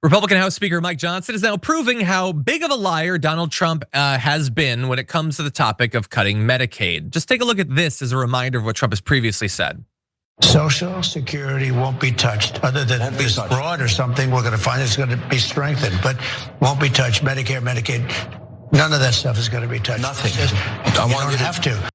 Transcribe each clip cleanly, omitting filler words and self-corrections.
Republican House Speaker Mike Johnson is now proving how big of a liar Donald Trump has been when it comes to the topic of cutting Medicaid. Just take a look at this as a reminder of what Trump has previously said. Social Security won't be touched, other than this fraud or something. We're going to find it's going to be strengthened, but won't be touched. Medicare, Medicaid, none of that stuff is going to be touched. Nothing. I want to have to.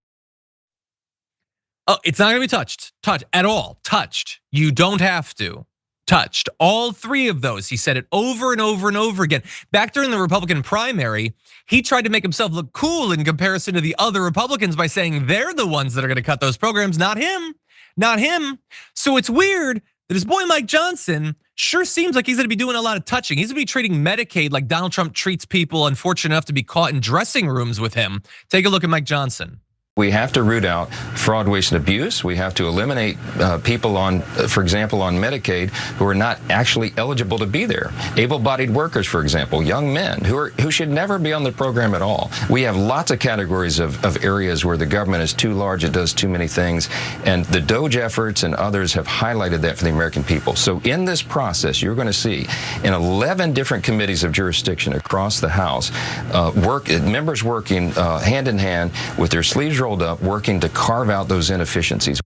Oh, it's not going to be touched at all. Touched. You don't have to. Touched. All three of those. He said it over and over and over again. Back during the Republican primary, he tried to make himself look cool in comparison to the other Republicans by saying they're the ones that are going to cut those programs, not him. Not him. So it's weird that his boy Mike Johnson sure seems like he's going to be doing a lot of touching. He's going to be treating Medicaid like Donald Trump treats people unfortunate enough to be caught in dressing rooms with him. Take a look at Mike Johnson. We have to root out fraud, waste, and abuse. We have to eliminate people on, for example, on Medicaid who are not actually eligible to be there. Able-bodied workers, for example, young men who should never be on the program at all. We have lots of categories of areas where the government is too large, it does too many things, and the DOGE efforts and others have highlighted that for the American people. So in this process, you're going to see in 11 different committees of jurisdiction across the House, members working hand in hand with their sleeves rolled up, working to carve out those inefficiencies.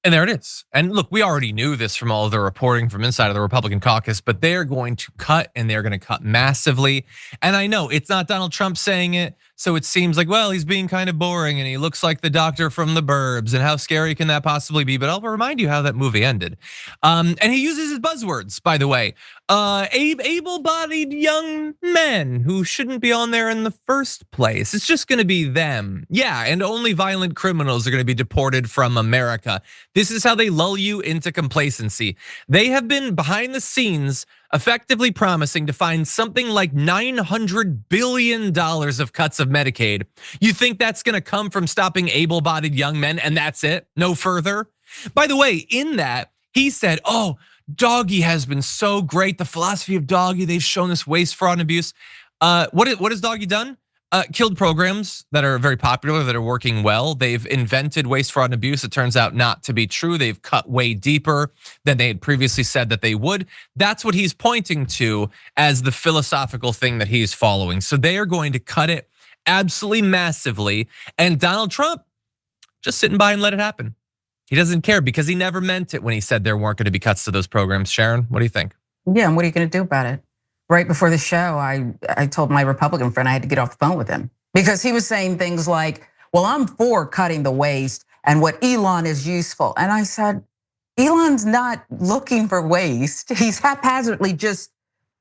And there it is. And look, we already knew this from all of the reporting from inside of the Republican caucus, but they're going to cut, and they're going to cut massively. And I know it's not Donald Trump saying it, so it seems like, well, he's being kind of boring and he looks like the doctor from The Burbs, and how scary can that possibly be? But I'll remind you how that movie ended. And he uses his buzzwords, by the way. Able-bodied young men who shouldn't be on there in the first place. It's just gonna be them. Yeah, and only violent criminals are gonna be deported from America. This is how they lull you into complacency. They have been behind the scenes effectively promising to find something like $900 billion of cuts of Medicaid. You think that's gonna come from stopping able-bodied young men and that's it? No further? By the way, in that, he said, oh, Doggy has been so great. The philosophy of Doggy, they've shown us waste, fraud, and abuse. What has Doggy done? Killed programs that are very popular, that are working well. They've invented waste, fraud, and abuse. It turns out not to be true. They've cut way deeper than they had previously said that they would. That's what he's pointing to as the philosophical thing that he's following. So they are going to cut it absolutely massively. And Donald Trump just sitting by and let it happen. He doesn't care because he never meant it when he said there weren't going to be cuts to those programs. Sharon, what do you think? Yeah, and what are you going to do about it? Right before the show, I told my Republican friend I had to get off the phone with him because he was saying things like, well, I'm for cutting the waste and what Elon is useful. And I said, Elon's not looking for waste. He's haphazardly just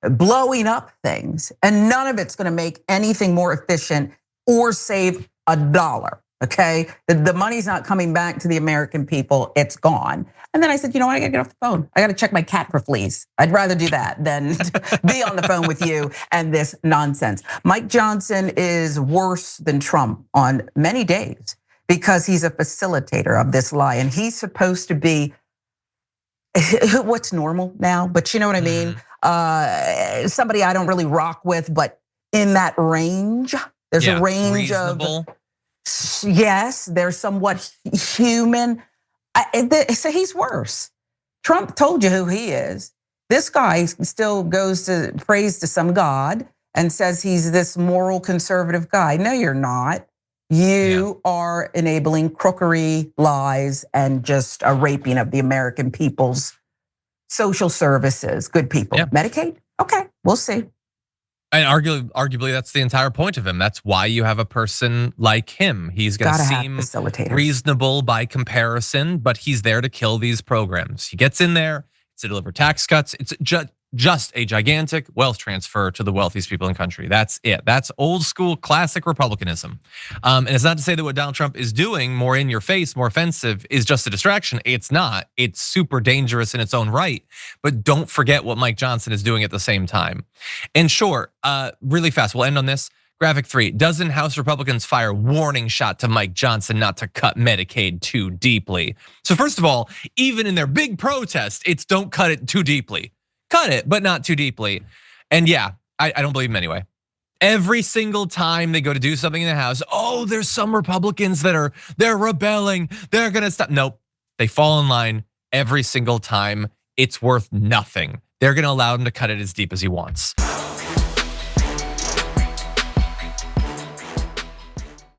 blowing up things, and none of it's going to make anything more efficient or save a dollar. Okay, the money's not coming back to the American people, it's gone. And then I said, you know what, I gotta get off the phone. I gotta check my cat for fleas. I'd rather do that than be on the phone with you and this nonsense. Mike Johnson is worse than Trump on many days because he's a facilitator of this lie. And he's supposed to be what's normal now, but you know what I mean? Somebody I don't really rock with, but in that range, there's a range reasonable. Of yes, they're somewhat human. So he's worse. Trump told you who he is. This guy still goes to praise to some God and says he's this moral conservative guy. No, you're not. You are enabling crookery, lies, and just a raping of the American people's social services. Good people. Medicaid? Okay, we'll see. And arguably, that's the entire point of him. That's why you have a person like him. He's going to seem reasonable by comparison, but he's there to kill these programs. He gets in there to deliver tax cuts. It's just a gigantic wealth transfer to the wealthiest people in the country. That's it. That's old school classic Republicanism. And it's not to say that what Donald Trump is doing, more in your face, more offensive, is just a distraction. It's not. It's super dangerous in its own right. But don't forget what Mike Johnson is doing at the same time. And sure, really fast, we'll end on this. Graphic 3, dozen House Republicans fire warning shot to Mike Johnson not to cut Medicaid too deeply. So first of all, even in their big protest, it's don't cut it too deeply. Cut it, but not too deeply. And yeah, I don't believe him anyway. Every single time they go to do something in the House, oh, there's some Republicans that they're rebelling, they're gonna stop. Nope, they fall in line every single time. It's worth nothing. they're gonna allow him to cut it as deep as he wants.